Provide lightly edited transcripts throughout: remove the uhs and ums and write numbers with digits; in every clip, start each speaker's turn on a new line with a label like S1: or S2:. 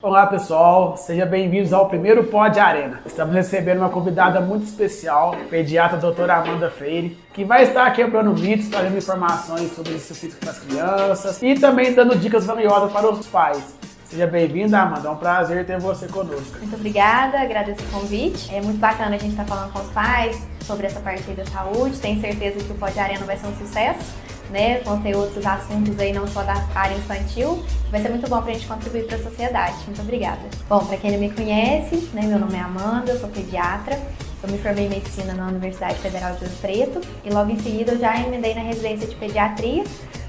S1: Olá pessoal, sejam bem-vindos ao primeiro Pod Arena. Estamos recebendo uma convidada muito especial, a pediatra doutora Amanda Freire, que vai estar quebrando mitos, trazendo informações sobre exercício físico para as crianças e também dando dicas valiosas para os pais. Seja bem-vinda, Amanda, é um prazer ter você conosco.
S2: Muito obrigada, agradeço o convite. É muito bacana a gente estar falando com os pais sobre essa parte aí da saúde. Tenho certeza que o Pod Arena vai ser um sucesso, né? Vão ter outros assuntos aí, não só da área infantil. Vai ser muito bom para a gente contribuir para a sociedade. Muito obrigada. Bom, para quem não me conhece, né, meu nome é Amanda, eu sou pediatra. Eu me formei em medicina na Universidade Federal de Ouro Preto e logo em seguida eu já emendei na residência de pediatria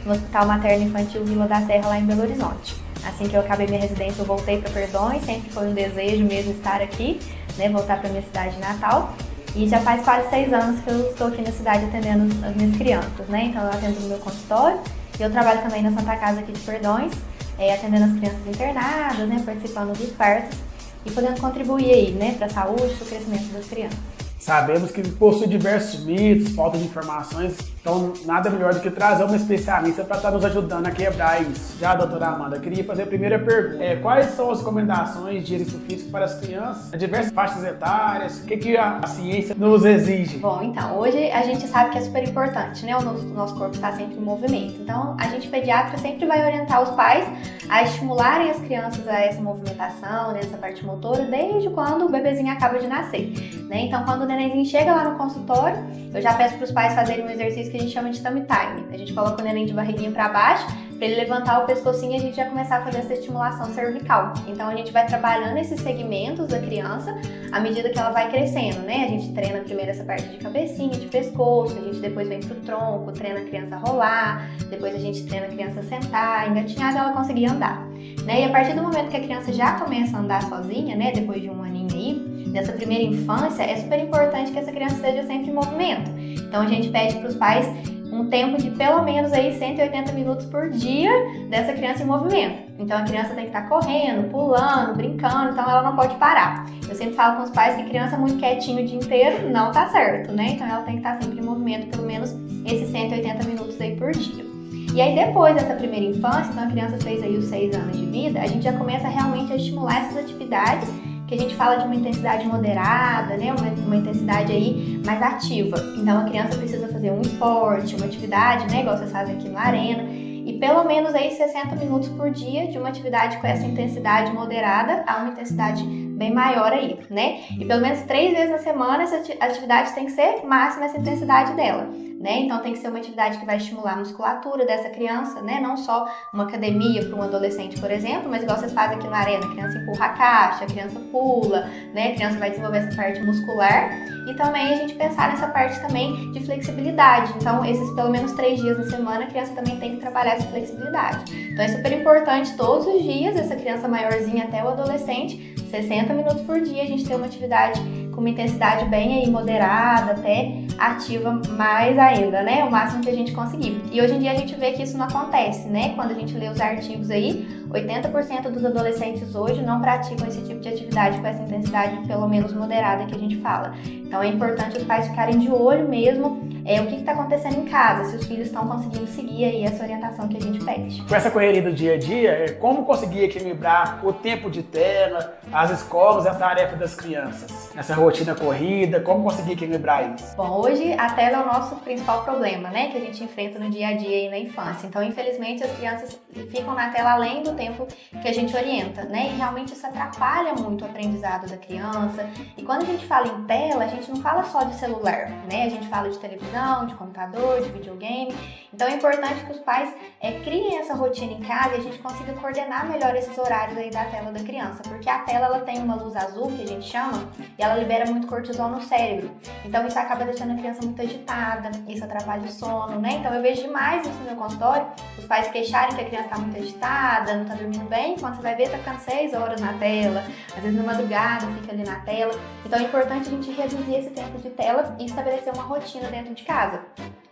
S2: no Hospital Materno Infantil Vila da Serra, lá em Belo Horizonte. Assim que eu acabei minha residência, eu voltei para Perdões, sempre foi um desejo mesmo estar aqui, né, voltar para minha cidade natal. E já faz quase 6 anos que eu estou aqui na cidade atendendo as minhas crianças, né? Então eu atendo no meu consultório e eu trabalho também na Santa Casa aqui de Perdões, atendendo as crianças internadas, né, participando dos partos e podendo contribuir aí, né, para a saúde, para o crescimento das crianças.
S1: Sabemos que possui diversos mitos, falta de informações, então nada melhor do que trazer uma especialista para estar nos ajudando a quebrar isso. Já, doutora Amanda, eu queria fazer a primeira pergunta. Quais são as recomendações de exercício físico para as crianças, em diversas faixas etárias? O que a ciência nos exige?
S2: Bom, então, hoje a gente sabe que é super importante, né? O nosso corpo está sempre em movimento. Então, a gente pediatra sempre vai orientar os pais a estimularem as crianças a essa movimentação, nessa parte motora, desde quando o bebezinho acaba de nascer, né? Então, quando o nenenzinho chega lá no consultório, eu já peço para os pais fazerem um exercício que a gente chama de tummy time. A gente coloca o neném de barriguinha para baixo, para ele levantar o pescocinho e a gente já começar a fazer essa estimulação cervical. Então a gente vai trabalhando esses segmentos da criança à medida que ela vai crescendo, né? A gente treina primeiro essa parte de cabecinha, de pescoço, a gente depois vem pro tronco, treina a criança a rolar, depois a gente treina a criança a sentar, engatinhar e ela conseguir andar, né? E a partir do momento que a criança já começa a andar sozinha, né? Depois de um aninho aí, nessa primeira infância, é super importante que essa criança esteja sempre em movimento. Então a gente pede para os pais um tempo de pelo menos aí 180 minutos por dia dessa criança em movimento. Então a criança tem que estar correndo, pulando, brincando, então ela não pode parar. Eu sempre falo com os pais que criança muito quietinho o dia inteiro não tá certo, né? Então ela tem que estar sempre em movimento pelo menos esses 180 minutos aí por dia. E aí depois dessa primeira infância, então a criança fez aí os 6 anos de vida, a gente já começa realmente a estimular essas atividades que a gente fala de uma intensidade moderada, né? Uma intensidade aí mais ativa. Então a criança precisa fazer um esporte, uma atividade, né? Igual vocês fazem aqui no Arena, e pelo menos aí 60 minutos por dia de uma atividade com essa intensidade moderada a uma intensidade bem maior aí, né? E pelo menos 3 vezes na semana essa atividade tem que ser máxima essa intensidade dela, né? Então tem que ser uma atividade que vai estimular a musculatura dessa criança, né? Não só uma academia para um adolescente, por exemplo, mas igual vocês fazem aqui na Arena, a criança empurra a caixa, a criança pula, né? A criança vai desenvolver essa parte muscular e também a gente pensar nessa parte também de flexibilidade. Então esses pelo menos 3 dias na semana a criança também tem que trabalhar essa flexibilidade. Então é super importante todos os dias, essa criança maiorzinha até o adolescente, 60 minutos por dia a gente ter uma atividade com uma intensidade bem aí moderada, até ativa mais ainda, né? O máximo que a gente conseguir. E hoje em dia a gente vê que isso não acontece, né? Quando a gente lê os artigos aí, 80% dos adolescentes hoje não praticam esse tipo de atividade com essa intensidade pelo menos moderada que a gente fala. Então é importante os pais ficarem de olho mesmo o que está acontecendo em casa, se os filhos estão conseguindo seguir aí essa orientação que a gente pede.
S1: Com essa correria do dia a dia, como conseguir equilibrar o tempo de tela, as escolas e as tarefas das crianças? Nessa rotina corrida, como conseguir equilibrar isso?
S2: Bom, hoje a tela é o nosso principal problema, né, que a gente enfrenta no dia a dia aí na infância. Então, infelizmente, as crianças ficam na tela além do tempo que a gente orienta, né, e realmente isso atrapalha muito o aprendizado da criança. E quando a gente fala em tela, a gente não fala só de celular, né, a gente fala de televisão, de computador, de videogame. Então é importante que os pais criem essa rotina em casa e a gente consiga coordenar melhor esses horários aí da tela da criança, porque a tela ela tem uma luz azul, que a gente chama, e ela libera muito cortisol no cérebro. Então isso acaba deixando a criança muito agitada, isso atrapalha o sono, né? Então eu vejo demais isso no meu consultório, os pais queixarem que a criança está muito agitada, não está dormindo bem, quando você vai ver tá ficando 6 horas na tela, às vezes na madrugada fica ali na tela. Então é importante a gente reduzir esse tempo de tela e estabelecer uma rotina dentro de casa.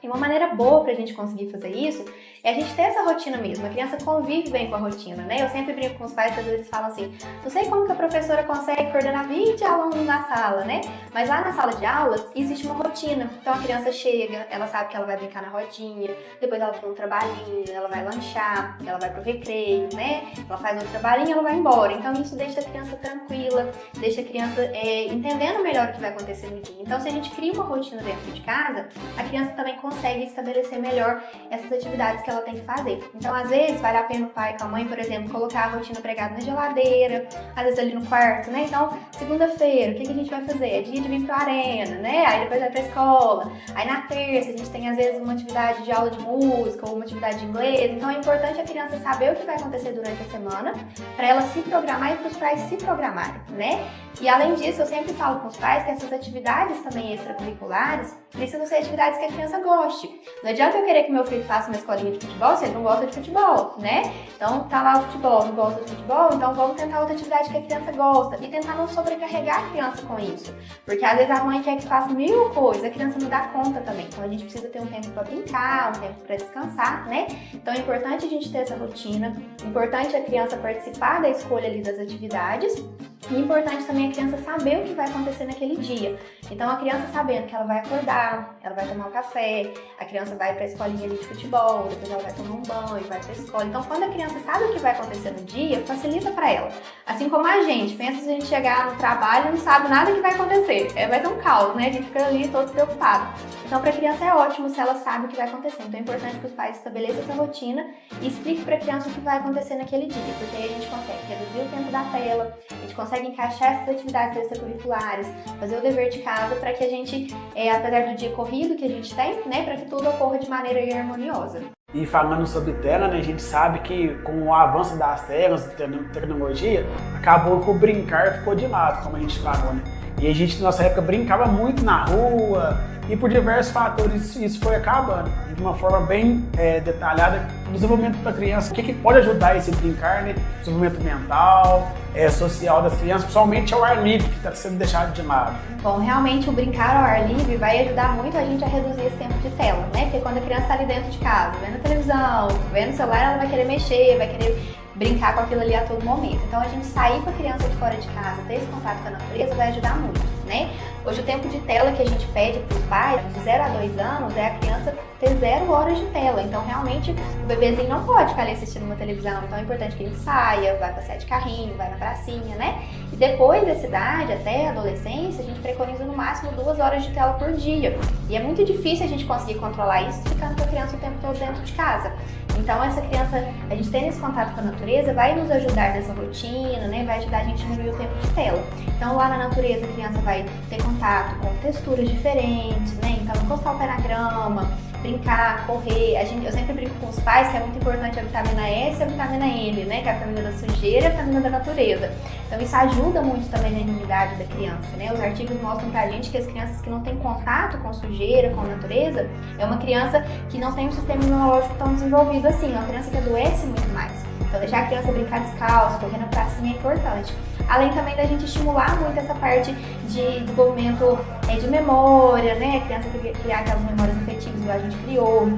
S2: E uma maneira boa pra gente conseguir fazer isso é a gente ter essa rotina mesmo. A criança convive bem com a rotina, né? Eu sempre brinco com os pais que às vezes falam assim, não sei como que a professora consegue coordenar 20 alunos na sala, né? Mas lá na sala de aula existe uma rotina. Então a criança chega, ela sabe que ela vai brincar na rodinha, depois ela tem um trabalhinho, ela vai lanchar, ela vai pro recreio, né? Ela faz um trabalhinho e ela vai embora. Então isso deixa a criança tranquila, deixa a criança entendendo melhor o que vai acontecer no dia. Então se a gente cria uma rotina dentro de casa, a criança também consegue estabelecer melhor essas atividades que ela tem que fazer. Então, às vezes, vale a pena o pai com a mãe, por exemplo, colocar a rotina pregada na geladeira, às vezes ali no quarto, né? Então, segunda-feira, o que a gente vai fazer? É dia de vir pra arena, né? Aí depois vai pra escola. Aí na terça, a gente tem, às vezes, uma atividade de aula de música ou uma atividade de inglês. Então, é importante a criança saber o que vai acontecer durante a semana, para ela se programar e para os pais se programarem, né? E além disso, eu sempre falo com os pais que essas atividades também extracurriculares precisam ser atividades que a criança goste. Não adianta eu querer que meu filho faça uma escolinha de futebol se ele não gosta de futebol, né? Então tá lá o futebol, não gosta de futebol, então vamos tentar outra atividade que a criança gosta e tentar não sobrecarregar a criança com isso. Porque às vezes a mãe quer que faça 1000 coisas, a criança não dá conta também. Então a gente precisa ter um tempo para brincar, um tempo para descansar, né? Então é importante a gente ter essa rotina, importante a criança participar da escolha ali das atividades. E é importante também a criança saber o que vai acontecer naquele dia. Então a criança sabendo que ela vai acordar, ela vai tomar um café, a criança vai para a escolinha ali de futebol, depois ela vai tomar um banho, vai para a escola. Então quando a criança sabe o que vai acontecer no dia, facilita para ela. Assim como a gente, pensa se a gente chegar no trabalho e não sabe nada que vai acontecer. Vai ser um caos, né? A gente fica ali todo preocupado. Então para a criança é ótimo se ela sabe o que vai acontecer. Então é importante que os pais estabeleçam essa rotina e expliquem para a criança o que vai acontecer naquele dia, porque aí a gente consegue reduzir o tempo da tela, a gente consegue encaixar essas atividades extracurriculares, fazer o dever de casa para que a gente, apesar do dia corrido que a gente tem, né, para que tudo ocorra de maneira harmoniosa.
S1: E falando sobre tela, né, a gente sabe que com o avanço das telas, tecnologia, acabou que o brincar ficou de lado, como a gente falou, né? E a gente, na nossa época, brincava muito na rua, e por diversos fatores isso foi acabando. De uma forma bem detalhada, no desenvolvimento da criança, o que pode ajudar esse brincar, né? Desenvolvimento mental, social das crianças, principalmente ao ar livre, que está sendo deixado de lado.
S2: Bom, realmente o brincar ao ar livre vai ajudar muito a gente a reduzir esse tempo de tela, né? Porque quando a criança está ali dentro de casa, vendo televisão, vendo o celular, ela vai querer mexer, vai querer brincar com aquilo ali a todo momento. Então a gente sair com a criança de fora de casa, ter esse contato com a natureza vai ajudar muito, né? Hoje o tempo de tela que a gente pede para os pais, de 0 a 2 anos, é a criança ter 0 horas de tela. Então realmente o bebezinho não pode ficar ali assistindo uma televisão. Então é importante que ele saia, vai passear de carrinho, vai na pracinha, né? E depois dessa idade, até a adolescência, a gente preconiza no máximo 2 horas de tela por dia. E é muito difícil a gente conseguir controlar isso ficando com a criança o tempo todo dentro de casa. Então essa criança, a gente tendo esse contato com a natureza, vai nos ajudar nessa rotina, né? Vai ajudar a gente a diminuir o tempo de tela. Então lá na natureza a criança vai ter contato com texturas diferentes, né? Então encostar o pé na grama, brincar, correr. Eu sempre brinco com os pais que é muito importante a vitamina S e a vitamina N, né? Que é a vitamina da sujeira e a vitamina da natureza. Então isso ajuda muito também na imunidade da criança, né? Os artigos mostram pra gente que as crianças que não têm contato com sujeira, com a natureza, é uma criança que não tem um sistema imunológico tão desenvolvido assim, é uma criança que adoece muito mais. Então deixar a criança brincar descalço, correr na pracinha é importante. Além também da gente estimular muito essa parte de desenvolvimento de memória, né? A criança criar aquelas memórias afetivas que a gente criou.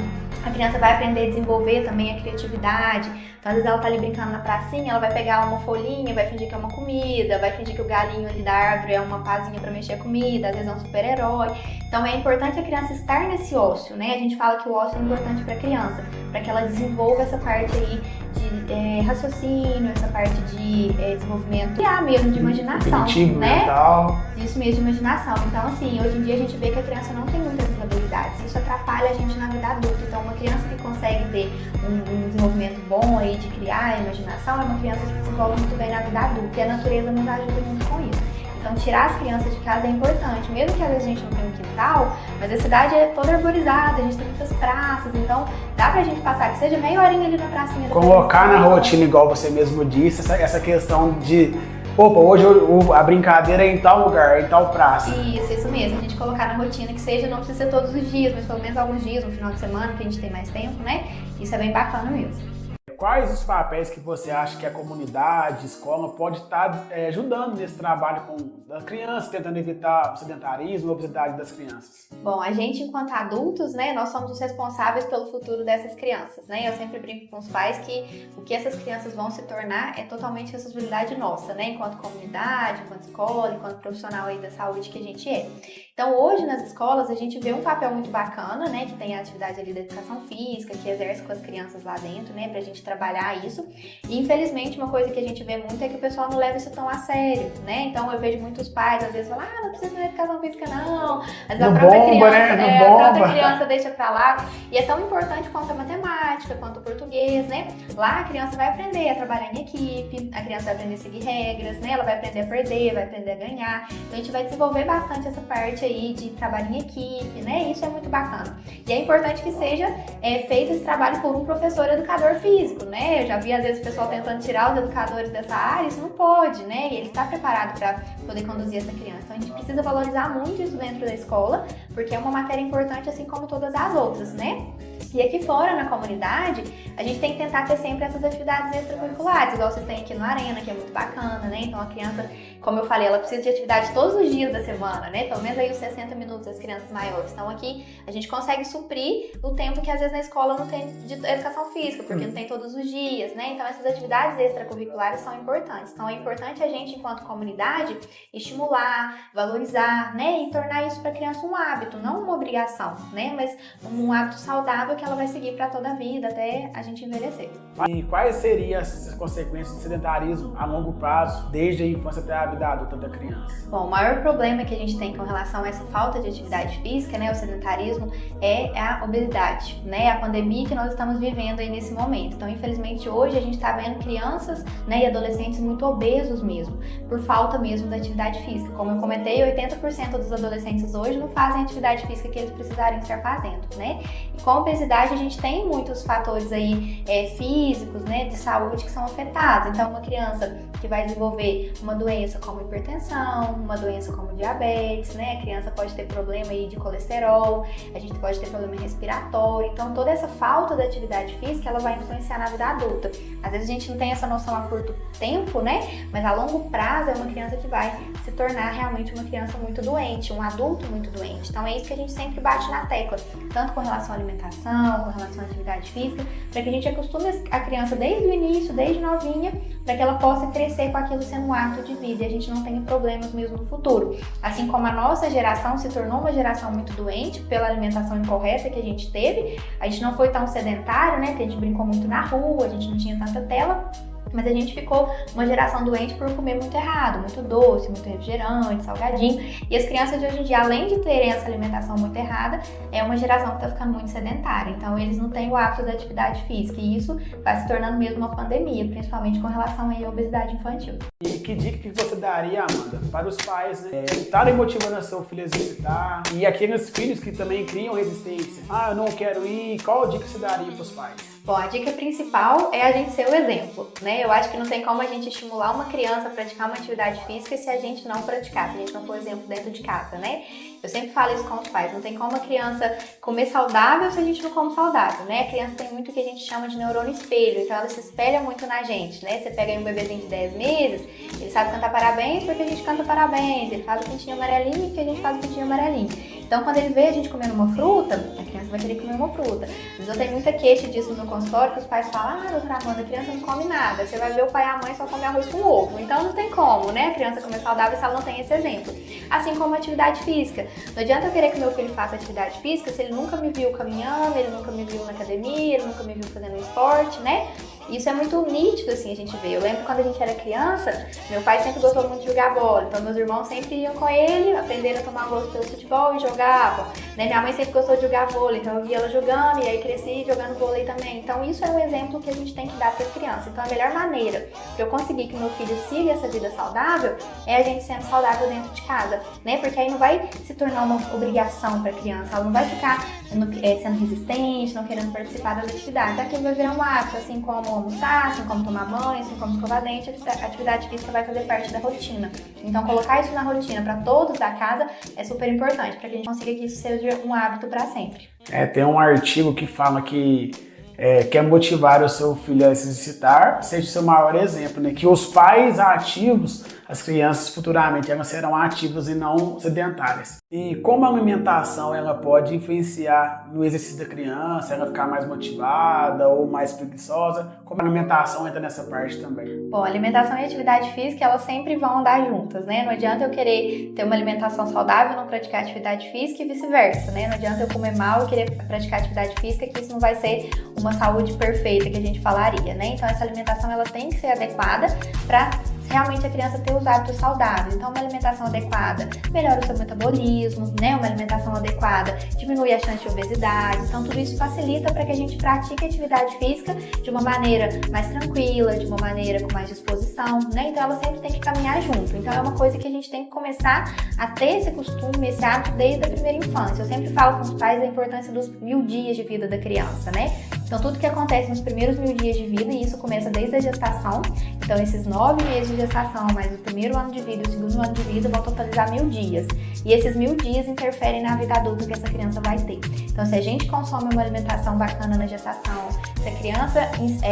S2: A criança vai aprender a desenvolver também a criatividade. Então, às vezes ela tá ali brincando na pracinha, ela vai pegar uma folhinha, vai fingir que é uma comida, vai fingir que o galinho ali da árvore é uma pazinha para mexer a comida, às vezes é um super-herói. Então, é importante a criança estar nesse ócio, né? A gente fala que o ócio é importante para a criança, para que ela desenvolva essa parte aí de raciocínio, essa parte de desenvolvimento mesmo de imaginação, né?
S1: Mental.
S2: Isso mesmo, de imaginação. Então, assim, hoje em dia a gente vê que a criança não tem muitas habilidades. Isso atrapalha a gente na vida adulta. Então, uma criança que consegue ter um desenvolvimento bom aí de criar a imaginação é uma criança que se desenvolve muito bem na vida adulta. E a natureza nos ajuda muito com isso. Então, tirar as crianças de casa é importante, mesmo que às vezes a gente não tenha um quintal, mas a cidade é toda arborizada, a gente tem muitas praças, então dá pra gente passar, que seja meia horinha ali na pracinha.
S1: Colocar na rotina, igual você mesmo disse, essa questão de, opa, hoje a brincadeira é em tal lugar, em tal praça.
S2: Isso mesmo, a gente colocar na rotina, que seja, não precisa ser todos os dias, mas pelo menos alguns dias, no final de semana, que a gente tem mais tempo, né? Isso é bem bacana mesmo.
S1: quais os papéis que você acha que a comunidade, a escola pode estar ajudando nesse trabalho com a criança, tentando evitar o sedentarismo e a obesidade das crianças?
S2: Bom, a gente enquanto adultos, né, nós somos os responsáveis pelo futuro dessas crianças, né? Eu sempre brinco com os pais que o que essas crianças vão se tornar é totalmente responsabilidade nossa, né? Enquanto comunidade, enquanto escola, enquanto profissional aí da saúde que a gente é. Então, hoje nas escolas a gente vê um papel muito bacana, né, que tem a atividade ali da educação física, que exerce com as crianças lá dentro, né, pra gente trabalhar isso. E infelizmente uma coisa que a gente vê muito é que o pessoal não leva isso tão a sério, né? Então eu vejo muitos pais às vezes falam, não precisa de educação física não. Mas a própria criança deixa pra lá. E é tão importante quanto a matemática, quanto o português, né? Lá a criança vai aprender a trabalhar em equipe, a criança vai aprender a seguir regras, né? Ela vai aprender a perder, vai aprender a ganhar. Então a gente vai desenvolver bastante essa parte aí de trabalho em equipe, né? Isso é muito bacana. E é importante que seja feito esse trabalho por um professor educador físico, né? Eu já vi às vezes o pessoal tentando tirar os educadores dessa área, isso não pode, né? E ele está preparado para poder conduzir essa criança. Então a gente precisa valorizar muito isso dentro da escola, porque é uma matéria importante assim como todas as outras, né? E aqui fora, na comunidade, a gente tem que tentar ter sempre essas atividades extracurriculares, igual vocês têm aqui no Arena, que é muito bacana, né? Então a criança, como eu falei, ela precisa de atividade todos os dias da semana, né? Pelo menos aí os 60 minutos das crianças maiores. Então aqui a gente consegue suprir o tempo que às vezes na escola não tem de educação física, porque não tem todos os dias, né? Então essas atividades extracurriculares são importantes. Então é importante a gente, enquanto comunidade, estimular, valorizar, né? E tornar isso para a criança um hábito, não uma obrigação, né? Mas um hábito saudável que ela vai seguir para toda a vida, até a gente envelhecer.
S1: E quais seriam as consequências do sedentarismo a longo prazo, desde a infância até a vida adulta da criança?
S2: Bom, o maior problema que a gente tem com relação a essa falta de atividade física, né, o sedentarismo, é a obesidade, né, a pandemia que nós estamos vivendo aí nesse momento. Então, infelizmente, hoje a gente está vendo crianças, né, e adolescentes muito obesos mesmo, por falta mesmo da atividade física. Como eu comentei, 80% dos adolescentes hoje não fazem a atividade física que eles precisariam estar fazendo, né? E com a obesidade a gente tem muitos fatores aí físicos, né, de saúde que são afetados. Então, uma criança que vai desenvolver uma doença como hipertensão, uma doença como diabetes, né, a criança pode ter problema aí de colesterol, a gente pode ter problema respiratório. Então, toda essa falta de atividade física, ela vai influenciar na vida adulta. Às vezes a gente não tem essa noção a curto tempo, né, mas a longo prazo é uma criança que vai se tornar realmente uma criança muito doente, um adulto muito doente. Então, é isso que a gente sempre bate na tecla, tanto com relação à alimentação, com relação à atividade física, para que a gente acostume a criança desde o início, desde novinha, para que ela possa crescer com aquilo sendo um hábito de vida e a gente não tenha problemas mesmo no futuro. Assim como a nossa geração se tornou uma geração muito doente pela alimentação incorreta que a gente teve, a gente não foi tão sedentário, né, porque a gente brincou muito na rua, a gente não tinha tanta tela, mas a gente ficou uma geração doente por comer muito errado, muito doce, muito refrigerante, salgadinho. E as crianças de hoje em dia, além de terem essa alimentação muito errada, é uma geração que está ficando muito sedentária. Então, eles não têm o hábito da atividade física. E isso vai se tornando mesmo uma pandemia, principalmente com relação aí à obesidade infantil.
S1: E que dica que você daria, Amanda, para os pais, né, estarem motivando a seu filho a exercitar e aqueles filhos que também criam resistência? Eu não quero ir. Qual a dica que você daria para os pais?
S2: Bom, a dica principal é a gente ser o exemplo, né? Eu acho que não tem como a gente estimular uma criança a praticar uma atividade física se a gente não praticar, se a gente não for exemplo dentro de casa, né? Eu sempre falo isso com os pais, não tem como a criança comer saudável se a gente não come saudável, né? A criança tem muito o que a gente chama de neurônio espelho, então ela se espelha muito na gente, né? Você pega aí um bebezinho de 10 meses, ele sabe cantar parabéns porque a gente canta parabéns, ele faz o pintinho amarelinho porque a gente faz o pintinho amarelinho. Então, quando ele vê a gente comendo uma fruta, a criança vai querer comer uma fruta. Mas eu tenho muita queixa disso no meu consultório, que os pais falam, doutora Amanda, a criança não come nada. Você vai ver o pai e a mãe só come arroz com ovo. Então, não tem como, né? A criança comer saudável se ela não tem esse exemplo. Assim como a atividade física. Não adianta eu querer que meu filho faça atividade física se ele nunca me viu caminhando, ele nunca me viu na academia, ele nunca me viu fazendo esporte, né? Isso é muito nítido, assim, a gente vê. Eu lembro quando a gente era criança, meu pai sempre gostou muito de jogar bola. Então, meus irmãos sempre iam com ele, aprenderam a tomar gosto pelo futebol e jogavam. Né? Minha mãe sempre gostou de jogar vôlei, então eu via ela jogando e aí cresci jogando vôlei também. Então, isso é um exemplo que a gente tem que dar para as crianças. Então, a melhor maneira para eu conseguir que meu filho siga essa vida saudável é a gente sendo saudável dentro de casa, né? Porque aí não vai se tornar uma obrigação para a criança, ela não vai ficar sendo resistente, não querendo participar das atividades. Aquilo vai virar um hábito, assim como almoçar, assim como tomar banho, assim como escovar dente, a atividade física vai fazer parte da rotina. Então, colocar isso na rotina para todos da casa é super importante, para que a gente consiga que isso seja um hábito para sempre.
S1: Tem um artigo que fala que quer motivar o seu filho a se exercitar, seja o seu maior exemplo, né? Que os pais ativos, as crianças futuramente elas serão ativas e não sedentárias. E como a alimentação ela pode influenciar no exercício da criança, ela ficar mais motivada ou mais preguiçosa, como a alimentação entra nessa parte também?
S2: Bom, alimentação e atividade física, elas sempre vão andar juntas, né? Não adianta eu querer ter uma alimentação saudável e não praticar atividade física e vice-versa, né? Não adianta eu comer mal e querer praticar atividade física, que isso não vai ser uma saúde perfeita que a gente falaria, né? Então essa alimentação ela tem que ser adequada para realmente a criança ter os hábitos saudáveis. Então uma alimentação adequada melhora o seu metabolismo, né? Uma alimentação adequada diminui a chance de obesidade. Então tudo isso facilita para que a gente pratique atividade física de uma maneira mais tranquila, de uma maneira com mais disposição, né? Então ela sempre tem que caminhar junto. Então é uma coisa que a gente tem que começar a ter esse costume, esse hábito desde a primeira infância. Eu sempre falo com os pais a importância dos 1000 dias de vida da criança, né? Então tudo que acontece nos primeiros 1000 dias de vida, e isso começa desde a gestação. Então esses 9 meses de gestação, mais o primeiro ano de vida e o segundo ano de vida vão totalizar 1000 dias. E esses 1000 dias interferem na vida adulta que essa criança vai ter. Então se a gente consome uma alimentação bacana na gestação, se a criança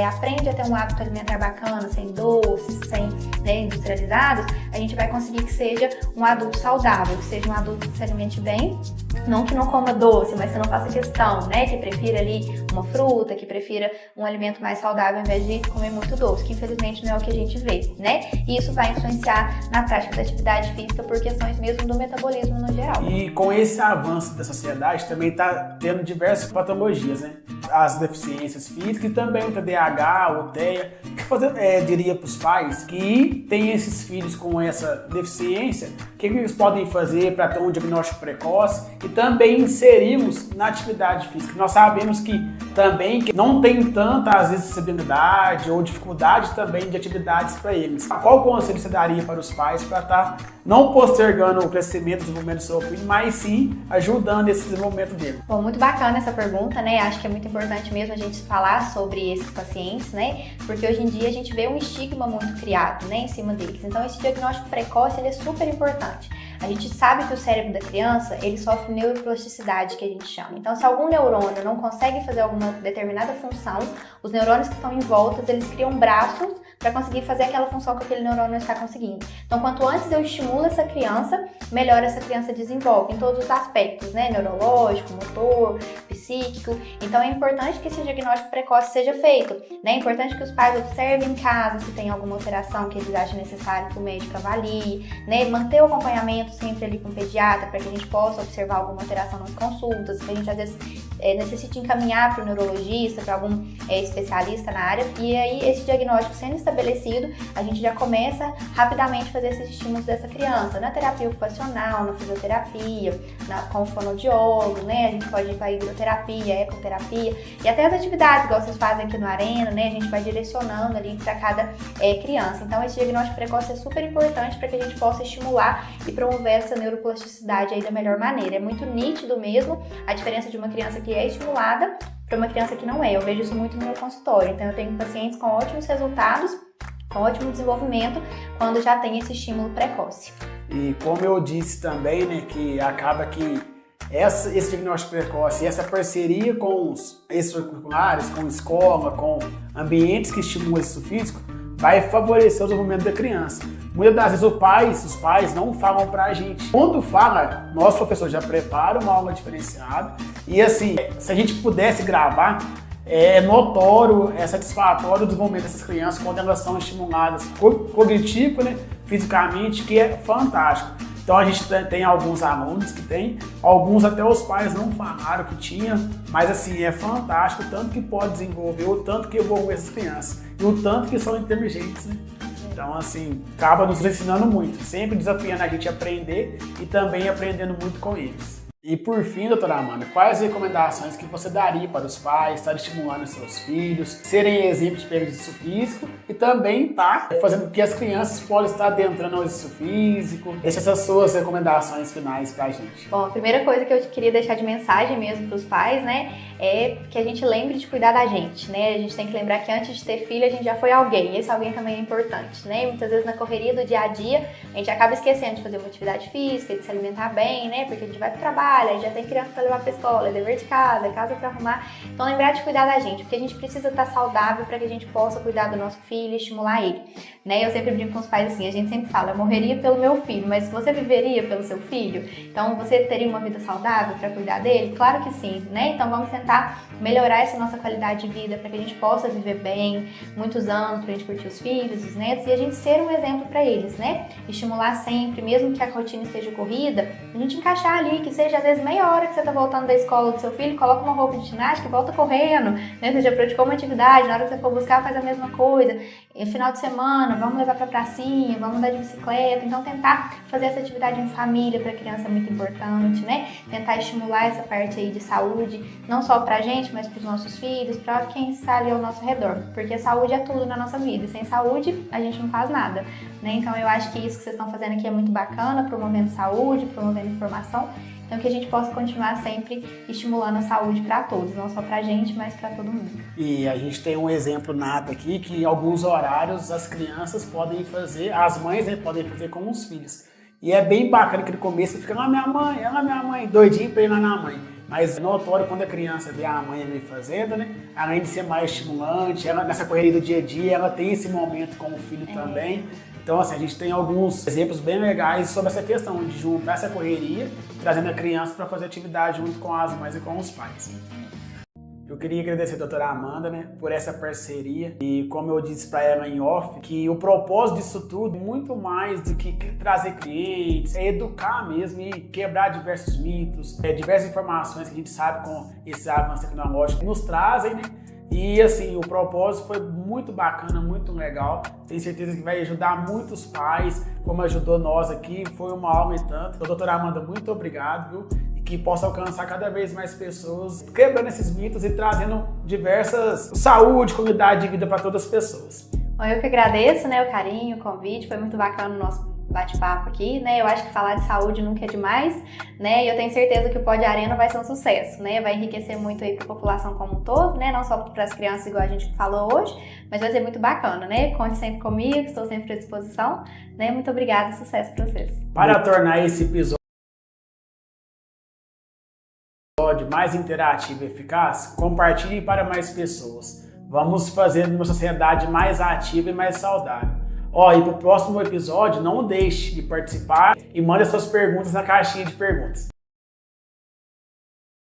S2: aprende a ter um hábito alimentar bacana, sem doces, sem industrializados, a gente vai conseguir que seja um adulto saudável, que seja um adulto que se alimente bem, não que não coma doce, mas que não faça questão, né? Que prefira ali uma fruta, que prefira um alimento mais saudável ao invés de comer muito doce, que infelizmente não é o que a gente vê, né? E isso vai influenciar na prática da atividade física por questões mesmo do metabolismo no geral.
S1: E com esse avanço da sociedade também está tendo diversas patologias, né? As deficiências físicas e também o TDAH, o TEA. O que fazer, diria para os pais que têm esses filhos com essa deficiência, o que eles podem fazer para ter um diagnóstico precoce e também inserimos na atividade física? Nós sabemos que também que não tem tanta, às vezes, acessibilidade ou dificuldade também de atividades para eles. Qual conselho você daria para os pais para estar não postergando o crescimento e desenvolvimento do seu filho, mas sim ajudando esse desenvolvimento dele?
S2: Bom, muito bacana essa pergunta, né? Acho que é muito importante mesmo a gente falar sobre esses pacientes, né? Porque hoje em dia a gente vê um estigma muito criado, né, em cima deles. Então esse diagnóstico precoce, ele é super importante. A gente sabe que o cérebro da criança, ele sofre neuroplasticidade, que a gente chama. Então, se algum neurônio não consegue fazer alguma determinada função, os neurônios que estão em volta, eles criam braços para conseguir fazer aquela função que aquele neurônio não está conseguindo. Então, quanto antes eu estimulo essa criança, melhor essa criança desenvolve em todos os aspectos, né? Neurológico, motor, psíquico. Então, é importante que esse diagnóstico precoce seja feito, né? É importante que os pais observem em casa se tem alguma alteração que eles acham necessário que o médico avalie, né? Manter o acompanhamento sempre ali com o pediatra para que a gente possa observar alguma alteração nas consultas, que a gente às vezes necessite encaminhar para o neurologista, para algum especialista na área, e aí esse diagnóstico sendo estabelecido, a gente já começa rapidamente a fazer esses estímulos dessa criança, na terapia ocupacional, na fisioterapia, com o fonoaudiólogo, né? A gente pode ir para a hidroterapia, ecoterapia, e até as atividades, igual vocês fazem aqui no Arena, né? A gente vai direcionando ali para cada criança. Então esse diagnóstico precoce é super importante para que a gente possa estimular e promover essa neuroplasticidade aí da melhor maneira. É muito nítido mesmo a diferença de uma criança que é estimulada para uma criança que não é. Eu vejo isso muito no meu consultório. Então eu tenho pacientes com ótimos resultados, com ótimo desenvolvimento, quando já tem esse estímulo precoce.
S1: E como eu disse também, né, que acaba que esse diagnóstico precoce e essa parceria com os extracurriculares, com escola, com ambientes que estimulam isso físico, vai favorecer o desenvolvimento da criança. Muitas das vezes os pais não falam pra gente. Quando fala, nosso professor já prepara uma aula diferenciada. E assim, se a gente pudesse gravar, é notório, é satisfatório o desenvolvimento dessas crianças quando elas são estimuladas cognitivo, né, fisicamente, que é fantástico. Então a gente tem alguns alunos que tem, alguns até os pais não falaram que tinha, mas assim, é fantástico o tanto que pode desenvolver, o tanto que evolui essas crianças e o tanto que são inteligentes, né? Então, assim, acaba nos ensinando muito, sempre desafiando a gente a aprender e também aprendendo muito com eles. E por fim, doutora Amanda, quais recomendações que você daria para os pais estar estimulando seus filhos, serem exemplos de exercício físico e também fazendo com que as crianças possam estar adentrando no exercício físico? Deixe essas suas recomendações finais para a gente.
S2: Bom, a primeira coisa que eu queria deixar de mensagem mesmo para os pais, né, é que a gente lembre de cuidar da gente, né? A gente tem que lembrar que antes de ter filho a gente já foi alguém, e esse alguém também é importante, né? E muitas vezes na correria do dia a dia a gente acaba esquecendo de fazer uma atividade física, de se alimentar bem, né? Porque a gente vai para o trabalho, trabalho, aí já tem criança para levar para escola, é dever de casa, é casa para arrumar. Então lembrar de cuidar da gente, porque a gente precisa estar saudável para que a gente possa cuidar do nosso filho e estimular ele, né? Eu sempre brinco com os pais assim, a gente sempre fala, eu morreria pelo meu filho, mas você viveria pelo seu filho? Então você teria uma vida saudável para cuidar dele? Claro que sim, né? Então vamos tentar melhorar essa nossa qualidade de vida para que a gente possa viver bem, muitos anos, para a gente curtir os filhos, os netos, e a gente ser um exemplo para eles, né? Estimular sempre, mesmo que a rotina esteja corrida, a gente encaixar ali, que seja às vezes meia hora que você tá voltando da escola do seu filho, coloca uma roupa de ginástica e volta correndo, né? Você já praticou uma atividade, na hora que você for buscar faz a mesma coisa. E final de semana, vamos levar pra pracinha, vamos andar de bicicleta. Então tentar fazer essa atividade em família para criança é muito importante, né? Tentar estimular essa parte aí de saúde, não só pra gente, mas pros nossos filhos, pra quem está ali ao nosso redor. Porque a saúde é tudo na nossa vida, e sem saúde a gente não faz nada, né? Então eu acho que isso que vocês estão fazendo aqui é muito bacana, promovendo saúde, promovendo informação. Então que a gente possa continuar sempre estimulando a saúde para todos, não só pra gente, mas para todo mundo.
S1: E a gente tem um exemplo nato aqui, que em alguns horários as crianças podem fazer, as mães, né, podem fazer com os filhos. E é bem bacana que no começo fica, minha mãe, doidinho pra ir lá na mãe. Mas é notório quando a criança vê a mãe ali fazendo, né? Além de ser mais estimulante, ela nessa correria do dia a dia, ela tem esse momento com o filho também. Então, assim, a gente tem alguns exemplos bem legais sobre essa questão de juntar essa correria, trazendo a criança para fazer atividade junto com as mães e com os pais. Eu queria agradecer a doutora Amanda, né, por essa parceria e como eu disse para ela em off, que o propósito disso tudo, muito mais do que trazer clientes, é educar mesmo e quebrar diversos mitos, diversas informações que a gente sabe com esse avanço tecnológico que nos trazem, né? E assim, o propósito foi muito bacana, muito legal. Tenho certeza que vai ajudar muitos pais, como ajudou nós aqui, foi uma aula e tanto. Então, doutora Amanda, muito obrigado, viu? Que possa alcançar cada vez mais pessoas, quebrando esses mitos e trazendo diversas saúde, qualidade de vida para todas as pessoas.
S2: Bom, eu que agradeço, né, o carinho, o convite, foi muito bacana o nosso bate-papo aqui, né? Eu acho que falar de saúde nunca é demais, né? E eu tenho certeza que o Pod Arena vai ser um sucesso, né? Vai enriquecer muito aí para a população como um todo, né? Não só para as crianças, igual a gente falou hoje, mas vai ser muito bacana, né? Conte sempre comigo, estou sempre à disposição, né? Muito obrigada, sucesso para vocês.
S1: Para tornar esse episódio mais interativo e eficaz, compartilhe para mais pessoas. Vamos fazer uma sociedade mais ativa e mais saudável. E para o próximo episódio, não deixe de participar e mande suas perguntas na caixinha de perguntas.